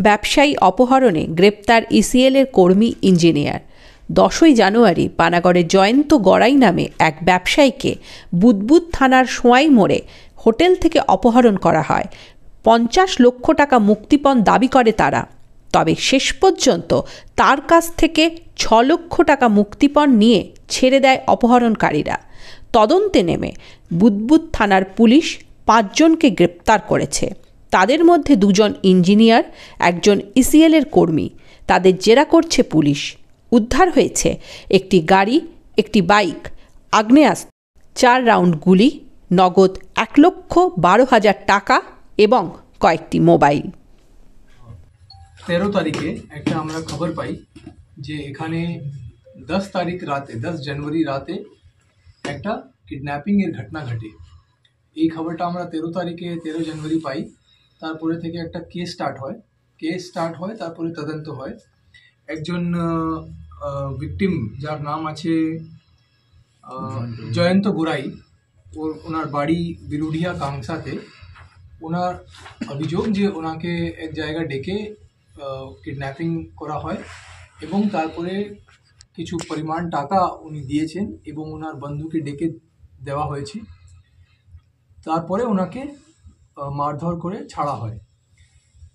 ব্যবসায়ী অপহরণে গ্রেপ্তার ইসিএলের কর্মী ইঞ্জিনিয়ার। 10ই জানুয়ারি পানাগড়ের জয়ন্ত গড়াই নামে এক ব্যবসায়ীকে বুদবুদ থানার সোয়াই মোড়ে হোটেল থেকে অপহরণ করা হয়। 50 লক্ষ টাকা মুক্তিপণ দাবি করে তারা। তবে শেষ পর্যন্ত তার কাছ থেকে 6 লক্ষ টাকা মুক্তিপণ নিয়ে ছেড়ে দেয় অপহরণকারীরা। তদন্তে নেমে বুদবুদ থানার পুলিশ 5 জনকে গ্রেপ্তার করেছে। তাদের মধ্যে 2 জন ইঞ্জিনিয়ার, একজন ইসিএলের কর্মী। তাদের জেরা করছে পুলিশ। উদ্ধার হয়েছে একটি গাড়ি, একটি বাইক, আগ্নেয়াস্ত্র, 4 রাউন্ড গুলি, নগদ 1,12,000 টাকা এবং কয়েকটি মোবাইল। 13 তারিখে একটা আমরা খবর পাই যে এখানে 10 জানুয়ারি রাতে একটা কিডন্যাপিংয়ের ঘটনা ঘটে। এই খবরটা আমরা 13 জানুয়ারি পাই। তারপরে থেকে একটা কেস স্টার্ট হয়, তারপরে তদন্ত হয়। একজন ভিকটিম, যার নাম আছে জয়ন্ত গোড়াই, ওনার বাড়ি বিরুডিয়া কাংসাতে। ওনার অভিযোগ যে ওনাকে এক জায়গায় ডেকে কিডন্যাপিং করা হয় এবং তারপরে কিছু পরিমাণ টাকা উনি দিয়েছেন এবং ওনার বন্ধুকে ডেকে দেওয়া হয়েছে। তারপরে ওনাকে মারধর করে ছাড়া হয়।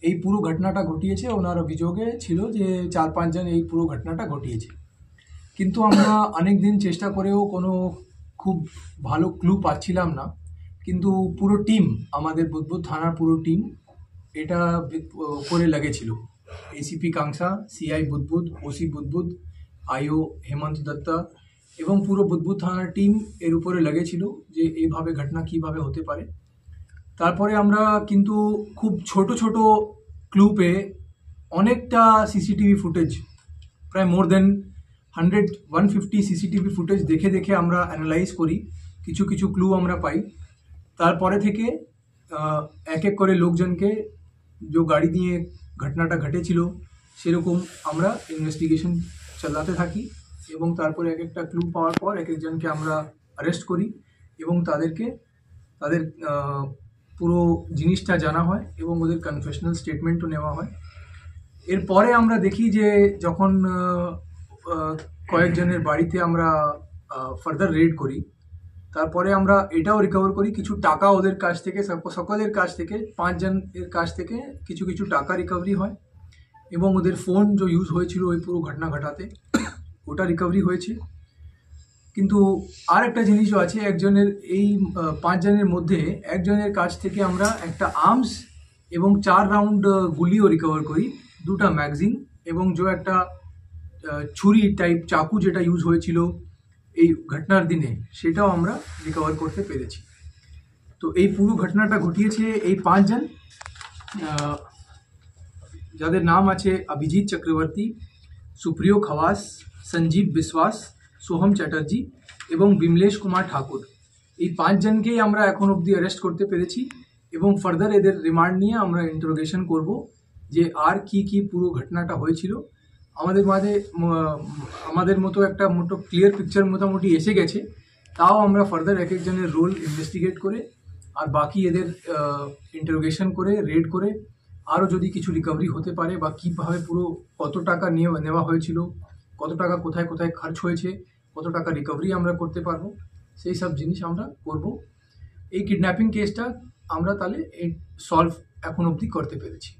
এই পুরো ঘটনাটা ঘটিয়েছে, ওনার অভিযোগে ছিল যে 4-5 জন এই পুরো ঘটনাটা ঘটিয়েছে। কিন্তু আমরা অনেক দিন চেষ্টা করেও কোনো খুব ভালো ক্লু পাচ্ছিলাম না। কিন্তু পুরো টিম, আমাদের বুদবুদ থানার পুরো টিম এটা করে লেগেছিল। এসিপি কাংসা, সিআই বুদবুদ, ওসি বুদবুদ, আইও হেমন্ত দত্তা এবং পুরো বুদবুদ থানার টিম এর উপরে লেগেছিল যে এইভাবে ঘটনা কিভাবে হতে পারে। তারপরে আমরা কিন্তু খুব ছোট ছোট ক্লু পেয়ে অনেকটা সিসিটিভি ফুটেজ, প্রায় মোর দেন 150 সিসিটিভি ফুটেজ দেখে আমরা অ্যানালাইজ করি। কিছু ক্লু আমরা পাই। তারপরে থেকে এক এক করে লোকজনকে, যে গাড়ি নিয়ে ঘটনাটা ঘটেছিল সেরকম আমরা ইনভেস্টিগেশন চালাতে থাকি এবং তারপরে এক একটা ক্লু পাওয়ার পর এক একজনকে আমরা অ্যারেস্ট করি এবং তাদের পুরো জিনিসটা জানা হয় এবং ওদের কনফেশনাল স্টেটমেন্টও নেওয়া হয়। এরপরে আমরা দেখি যে যখন কয়েকজনের বাড়িতে আমরা ফার্দার রেড করি, তারপরে আমরা এটাও রিকভার করি কিছু টাকা ওদের কাছ থেকে, সকলের কাছ থেকে, 5 জনের কাছ থেকে কিছু টাকা রিকভারি হয় এবং ওদের ফোন যে ইউজ হয়েছিল ওই পুরো ঘটনা ঘটাতে ওটা রিকভারি হয়েছে। কিন্তু আর একটা জিনিসও আছে, এই 5 জনের মধ্যে একজনের কাছ থেকে আমরা একটা আর্মস এবং 4 রাউন্ড গুলিও রিকভার করি, 2টা ম্যাগাজিন এবং যে একটা ছুরি টাইপ চাকু যেটা ইউজ হয়েছিল এই ঘটনার দিনে সেটাও আমরা রিকভার করতে পেরেছি। তো এই পুরো ঘটনাটা ঘটিয়েছে এই 5 জন, যাদের নাম আছে অভিজিৎ চক্রবর্তী, সুপ্রিয় খওয়াস, সঞ্জীব বিশ্বাস, সোহম চ্যাটার্জি এবং বিমলেশ কুমার ঠাকুর। এই 5 জনকেই আমরা এখন অবধি অ্যারেস্ট করতে পেরেছি এবং ফার্দার এদের রিমান্ড নিয়ে আমরা ইন্টারোগেশন করব যে আর কি পুরো ঘটনাটা হয়েছিল। আমাদের মতো একটা ক্লিয়ার পিকচার মোটামুটি এসে গেছে। তাও আমরা ফার্দার এক একজনের রোল ইনভেস্টিগেট করে আর বাকি এদের ইন্টারোগেশন করে রেড করে আরও যদি কিছু রিকভারি হতে পারে বা কীভাবে পুরো কত টাকা নেওয়া হয়েছিল, কত টাকা কোথায় খরচ হয়েছে, কত টাকা রিকভারি আমরা করতে পারবো, সেই সব জিনিস আমরা করব। এই কিডন্যাপিং কেসটা আমরা তাহলে সলভ এখন অবধি করতে পেরেছি।